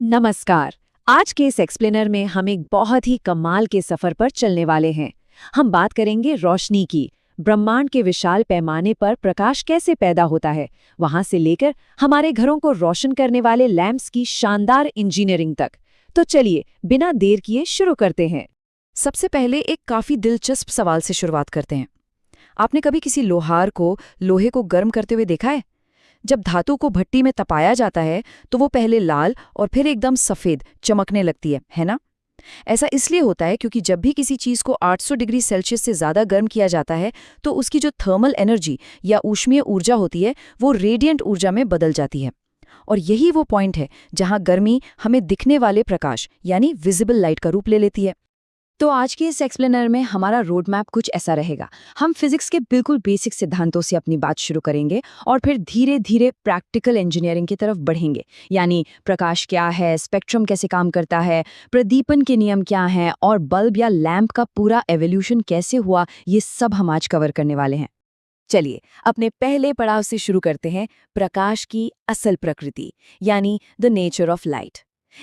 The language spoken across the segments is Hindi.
नमस्कार। आज के इस एक्सप्लेनर में हम एक बहुत ही कमाल के सफर पर चलने वाले हैं। हम बात करेंगे रोशनी की, ब्रह्मांड के विशाल पैमाने पर प्रकाश कैसे पैदा होता है, वहां से लेकर हमारे घरों को रोशन करने वाले लैंप्स की शानदार इंजीनियरिंग तक। तो चलिए बिना देर किए शुरू करते हैं। सबसे पहले एक काफी दिलचस्प सवाल से शुरुआत करते हैं। आपने कभी किसी लोहार को लोहे को गर्म करते हुए देखा है? जब धातु को भट्टी में तपाया जाता है तो वो पहले लाल और फिर एकदम सफेद चमकने लगती है ना? ऐसा इसलिए होता है क्योंकि जब भी किसी चीज को 800 डिग्री सेल्सियस से ज्यादा गर्म किया जाता है तो उसकी जो थर्मल एनर्जी या ऊष्मीय ऊर्जा होती है वो रेडिएंट ऊर्जा में बदल जाती है। और यही वो पॉइंट है जहां गर्मी हमें दिखने वाले प्रकाश यानी विजिबल लाइट का रूप ले लेती है। तो आज के इस एक्सप्लेनर में हमारा रोड मैप कुछ ऐसा रहेगा। हम फिजिक्स के बिल्कुल बेसिक सिद्धांतों से अपनी बात शुरू करेंगे और फिर धीरे धीरे प्रैक्टिकल इंजीनियरिंग की तरफ बढ़ेंगे। यानी प्रकाश क्या है, स्पेक्ट्रम कैसे काम करता है, प्रदीपन के नियम क्या हैं और बल्ब या लैंप का पूरा एवोल्यूशन कैसे हुआ, ये सब हम आज कवर करने वाले हैं। चलिए अपने पहले पड़ाव से शुरू करते हैं, प्रकाश की असल प्रकृति यानी द नेचर ऑफ लाइट।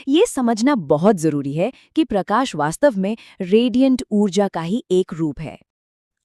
ये समझना बहुत जरूरी है कि प्रकाश वास्तव में रेडिएंट ऊर्जा का ही एक रूप है।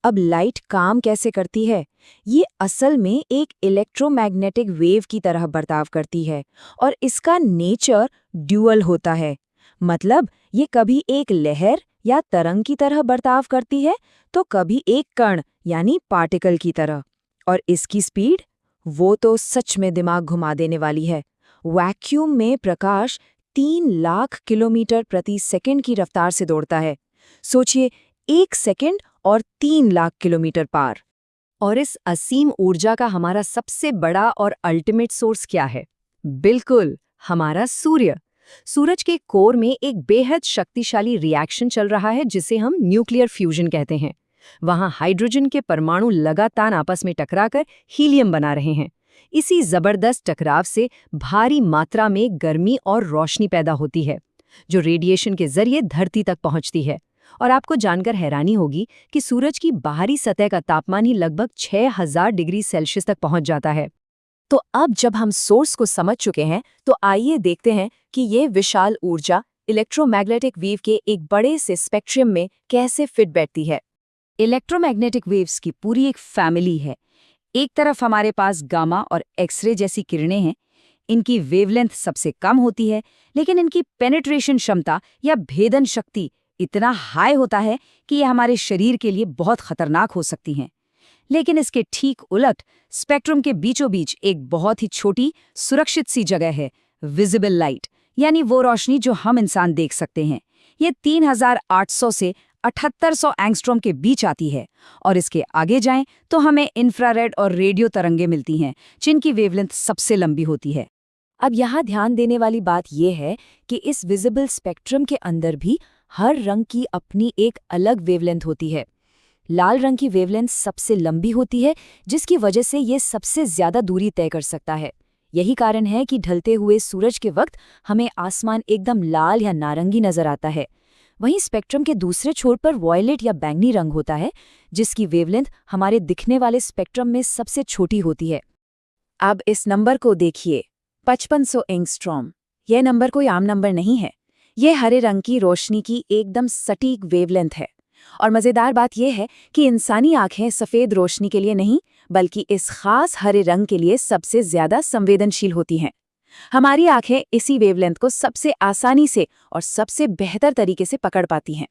अब लाइट काम कैसे करती है? ये असल में एक इलेक्ट्रोमैग्नेटिक वेव की तरह बर्ताव करती है और इसका नेचर ड्यूअल होता है। मतलब ये कभी एक लहर या तरंग की तरह बर्ताव करती है तो कभी एक कण यानी पार्टिकल की तरह। और इसकी स्पीड, वो तो सच में दिमाग घुमा देने वाली है। वैक्यूम में प्रकाश 3 लाख किलोमीटर प्रति सेकंड की रफ्तार से दौड़ता है। सोचिए, 1 सेकंड और 3 लाख किलोमीटर पार। और इस असीम ऊर्जा का हमारा सबसे बड़ा और अल्टीमेट सोर्स क्या है? बिल्कुल, हमारा सूर्य। सूरज के कोर में एक बेहद शक्तिशाली रिएक्शन चल रहा है जिसे हम न्यूक्लियर फ्यूजन कहते हैं। वहां हाइड्रोजन के परमाणु लगातार आपस में टकराकर हीलियम बना रहे हैं। इसी जबरदस्त टकराव से भारी मात्रा में गर्मी और रोशनी पैदा होती है, जो रेडिएशन के जरिए धरती तक पहुंचती है। और आपको जानकर हैरानी होगी कि सूरज की बाहरी सतह का तापमान ही लगभग 6000 डिग्री सेल्सियस तक पहुंच जाता है। तो अब जब हम सोर्स को समझ चुके हैं तो आइए देखते हैं कि ये विशाल ऊर्जा इलेक्ट्रोमैग्नेटिक वेव के एक बड़े से स्पेक्ट्रम में कैसे फिट बैठती है। इलेक्ट्रोमैग्नेटिक वेव्स की पूरी एक फैमिली है। एक तरफ हमारे पास गामा और एक्सरे जैसी किरणें हैं। इनकी वेवलेंथ सबसे कम होती है, लेकिन इनकी पेनिट्रेशन क्षमता या भेदन शक्ति इतना हाई होता है कि ये हमारे शरीर के लिए बहुत खतरनाक हो सकती हैं। लेकिन इसके ठीक उलट स्पेक्ट्रम के बीचों बीच एक बहुत ही छोटी सुरक्षित सी जगह है, विजिबल लाइट, यानी वो रोशनी जो हम इंसान देख सकते हैं। ये 3800 से 7800 एंगस्ट्रॉम के बीच आती है और इसके आगे जाएं तो हमें इंफ्रारेड और रेडियो तरंगें मिलती हैं, जिनकी वेवलेंथ सबसे लंबी होती है। अब यहाँ ध्यान देने वाली बात यह है कि इस विजिबल स्पेक्ट्रम के अंदर भी हर रंग की अपनी एक अलग वेवलेंथ होती है। लाल रंग की वेवलेंथ सबसे लंबी होती है, जिसकी वजह से ये सबसे ज्यादा दूरी तय कर सकता है। यही कारण है कि ढलते हुए सूरज के वक्त हमें आसमान एकदम लाल या नारंगी नजर आता है। वहीं स्पेक्ट्रम के दूसरे छोर पर वॉयलेट या बैंगनी रंग होता है, जिसकी वेवलेंथ हमारे दिखने वाले स्पेक्ट्रम में सबसे छोटी होती है। अब इस नंबर को देखिए, 5500 एंगस्ट्रॉम। यह नंबर कोई आम नंबर नहीं है। यह हरे रंग की रोशनी की एकदम सटीक वेवलेंथ है। और मजेदार बात यह है कि इंसानी आंखें सफेद रोशनी के लिए नहीं, बल्कि इस खास हरे रंग के लिए सबसे ज्यादा संवेदनशील होती हैं। हमारी आंखें इसी वेवलेंथ को सबसे आसानी से और सबसे बेहतर तरीके से पकड़ पाती हैं।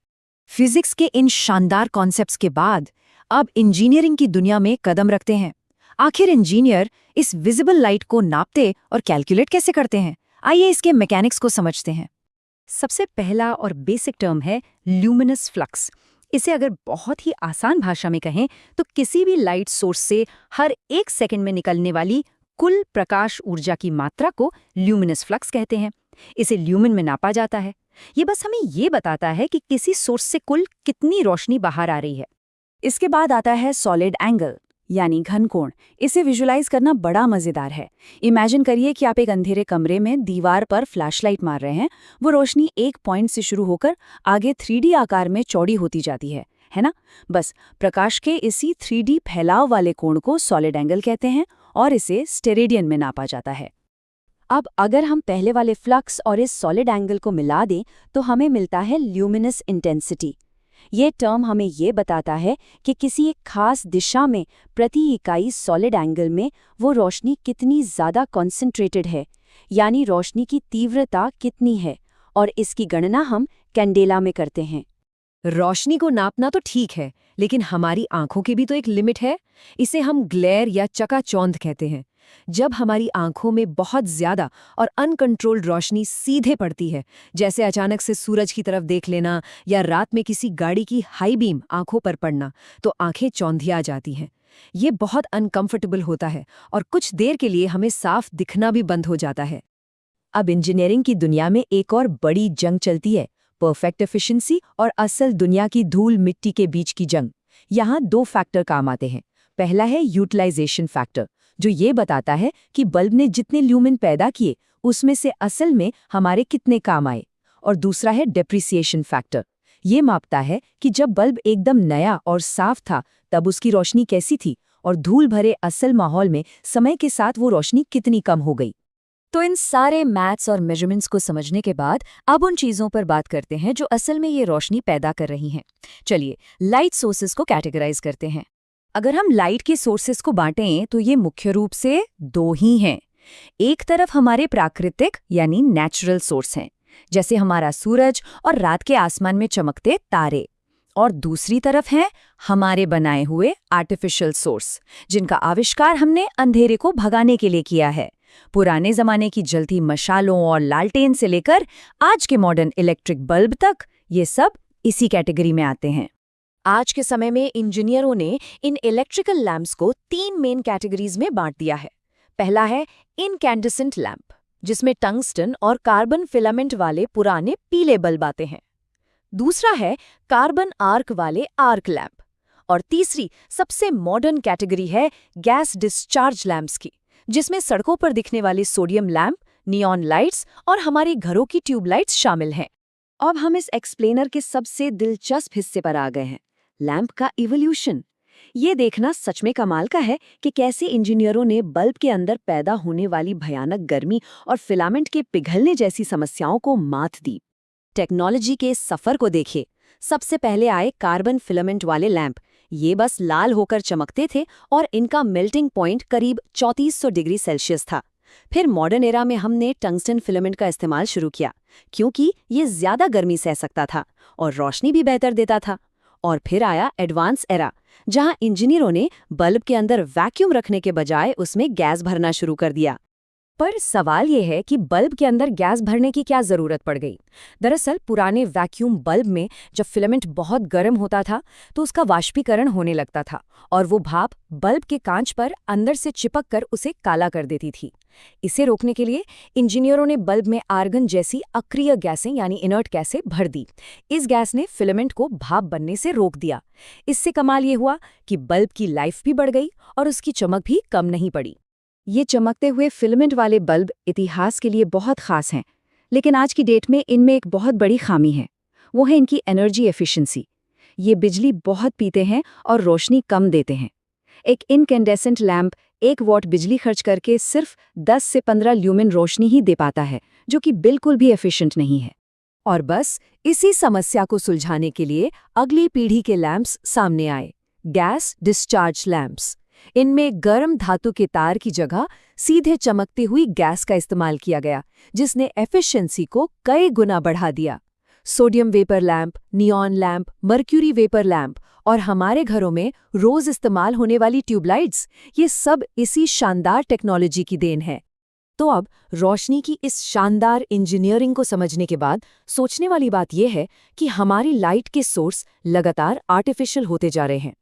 फिजिक्स के इन शानदार कॉन्सेप्ट्स के बाद अब इंजीनियरिंग की दुनिया में कदम रखते हैं। आखिर इंजीनियर इस विजिबल लाइट को नापते और कैलकुलेट कैसे करते हैं? आइए इसके मैकेनिक्स को समझते हैं। सबसे पहला और बेसिक टर्म है ल्यूमिनस फ्लक्स। इसे अगर बहुत ही आसान भाषा में कहें तो किसी भी लाइट सोर्स से हर 1 सेकंड में निकलने वाली कुल प्रकाश ऊर्जा की मात्रा को ल्यूमिनस फ्लक्स कहते हैं। इसे ल्यूमिन में नापा जाता है। ये बस हमें ये बताता है कि किसी सोर्स से कुल कितनी रोशनी बाहर आ रही है। इसके बाद आता है सॉलिड एंगल यानी घन कोण। इसे विजुलाइज करना बड़ा मजेदार है। इमेजिन करिए कि आप एक अंधेरे कमरे में दीवार पर फ्लैशलाइट मार रहे हैं। वो रोशनी एक पॉइंट से शुरू होकर आगे 3D आकार में चौड़ी होती जाती है ना? बस प्रकाश के इसी 3D फैलाव वाले कोण को सॉलिड एंगल कहते हैं और इसे स्टेरेडियन में नापा जाता है। अब अगर हम पहले वाले फ्लक्स और इस सॉलिड एंगल को मिला दें तो हमें मिलता है ल्यूमिनस इंटेंसिटी। ये टर्म हमें ये बताता है कि किसी एक खास दिशा में प्रति इकाई सॉलिड एंगल में वो रोशनी कितनी ज़्यादा कॉन्सेंट्रेटेड है, यानी रोशनी की तीव्रता कितनी है, और इसकी गणना हम कैंडेला में करते हैं। रोशनी को नापना तो ठीक है, लेकिन हमारी आंखों की भी तो एक लिमिट है। इसे हम ग्लेयर या चकाचौंध कहते हैं। जब हमारी आंखों में बहुत ज्यादा और अनकंट्रोल्ड रोशनी सीधे पड़ती है, जैसे अचानक से सूरज की तरफ देख लेना या रात में किसी गाड़ी की हाई बीम आंखों पर पड़ना, तो आंखें चौंधिया जाती हैं। ये बहुत अनकंफर्टेबल होता है और कुछ देर के लिए हमें साफ दिखना भी बंद हो जाता है। अब इंजीनियरिंग की दुनिया में एक और बड़ी जंग चलती है, परफेक्ट एफिशिएंसी और असल दुनिया की धूल मिट्टी के बीच की जंग। यहाँ दो फैक्टर काम आते हैं। पहला है यूटिलाइजेशन फैक्टर, जो ये बताता है कि बल्ब ने जितने ल्यूमिन पैदा किए उसमें से असल में हमारे कितने काम आए। और दूसरा है डेप्रिसिएशन फैक्टर, ये मापता है कि जब बल्ब एकदम नया और साफ था तब उसकी रोशनी कैसी थी, और धूल भरे असल माहौल में समय के साथ वो रोशनी कितनी कम हो गई। तो इन सारे मैथ्स और मेजरमेंट्स को समझने के बाद अब उन चीज़ों पर बात करते हैं जो असल में ये रोशनी पैदा कर रही हैं। चलिए लाइट सोर्सेस को कैटेगराइज करते हैं। अगर हम लाइट के सोर्सेस को बांटें तो ये मुख्य रूप से दो ही हैं। एक तरफ हमारे प्राकृतिक यानी नेचुरल सोर्स हैं, जैसे हमारा सूरज और रात के आसमान में चमकते तारे, और दूसरी तरफ हैं हमारे बनाए हुए आर्टिफिशियल सोर्स, जिनका आविष्कार हमने अंधेरे को भगाने के लिए किया है। पुराने जमाने की जलती मशालों और लालटेन से लेकर आज के मॉडर्न इलेक्ट्रिक बल्ब तक, ये सब इसी कैटेगरी में आते हैं। आज के समय में इंजीनियरों ने इन इलेक्ट्रिकल लैंप्स को 3 मेन कैटेगरीज में बांट दिया है। पहला है इनकैंडेसेंट लैंप, जिसमें टंगस्टन और कार्बन फिलामेंट वाले पुराने पीले बल्ब आते हैं। दूसरा है कार्बन आर्क वाले आर्क लैंप, और तीसरी सबसे मॉडर्न कैटेगरी है गैस डिस्चार्ज लैंप्स की, जिसमें सड़कों पर दिखने वाले सोडियम लैंप, नियॉन लाइट्स और हमारे घरों की ट्यूबलाइट्स शामिल हैं। अब हम इस एक्सप्लेनर के सबसे दिलचस्प हिस्से पर आ गए हैं, लैंप का इवोल्यूशन। ये देखना सच में कमाल का है कि कैसे इंजीनियरों ने बल्ब के अंदर पैदा होने वाली भयानक गर्मी और फिलामेंट के पिघलने जैसी समस्याओं को मात दी। टेक्नोलॉजी के सफर को देखिए। सबसे पहले आए कार्बन फिलामेंट वाले लैंप। ये बस लाल होकर चमकते थे और इनका मेल्टिंग पॉइंट करीब 3400 डिग्री सेल्सियस था। फिर मॉडर्न एरा में हमने टंगस्टन फिलामेंट का इस्तेमाल शुरू किया, क्योंकि ये ज्यादा गर्मी सह सकता था और रोशनी भी बेहतर देता था। और फिर आया एडवांस एरा, जहां इंजीनियरों ने बल्ब के अंदर वैक्यूम रखने के बजाय उसमें गैस भरना शुरू कर दिया। पर सवाल यह है कि बल्ब के अंदर गैस भरने की क्या जरूरत पड़ गई। दरअसल पुराने वैक्यूम बल्ब में जब फिलामेंट बहुत गर्म होता था तो उसका वाष्पीकरण होने लगता था और वो भाप बल्ब के कांच पर अंदर से चिपक कर उसे काला कर देती थी। इसे रोकने के लिए इंजीनियरों ने बल्ब में आर्गन जैसी अक्रिय गैसें यानी इनर्ट गैसें भर दी। इस गैस ने फिलामेंट को भाप बनने से रोक दिया। इससे कमाल ये हुआ कि बल्ब की लाइफ भी बढ़ गई और उसकी चमक भी कम नहीं पड़ी। ये चमकते हुए फिलामेंट वाले बल्ब इतिहास के लिए बहुत खास हैं, लेकिन आज की डेट में इनमें एक बहुत बड़ी खामी है, वो है इनकी एनर्जी एफिशिएंसी। ये बिजली बहुत पीते हैं और रोशनी कम देते हैं। एक इनकैंडेसेंट लैंप 1 वॉट बिजली खर्च करके सिर्फ 10 से 15 ल्यूमिन रोशनी ही दे पाता है, जो कि बिल्कुल भी एफिशिएंट नहीं है। और बस इसी समस्या को सुलझाने के लिए अगली पीढ़ी के लैंप्स सामने आए, गैस डिस्चार्ज लैंप्स। इनमें गर्म धातु के तार की जगह सीधे चमकती हुई गैस का इस्तेमाल किया गया, जिसने एफिशिएंसी को कई गुना बढ़ा दिया। Sodium vapour lamp, neon lamp, mercury vapour lamp और हमारे घरों में रोज इस्तेमाल होने वाली ट्यूबलाइट्स, ये सब इसी शानदार टेक्नोलॉजी की देन है। तो अब रोशनी की इस शानदार इंजीनियरिंग को समझने के बाद सोचने वाली बात यह है कि हमारी लाइट के सोर्स लगातार आर्टिफिशियल होते जा रहे हैं।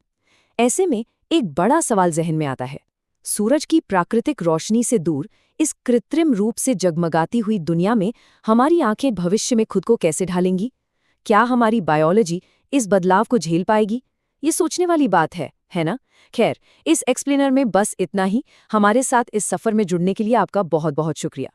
ऐसे में एक बड़ा सवाल जहन में आता है, सूरज की प्राकृतिक रोशनी से दूर इस कृत्रिम रूप से जगमगाती हुई दुनिया में हमारी आंखें भविष्य में खुद को कैसे ढालेंगी? क्या हमारी बायोलॉजी इस बदलाव को झेल पाएगी? ये सोचने वाली बात है ना? खैर, इस एक्सप्लेनर में बस इतना ही। हमारे साथ इस सफर में जुड़ने के लिए आपका बहुत बहुत शुक्रिया।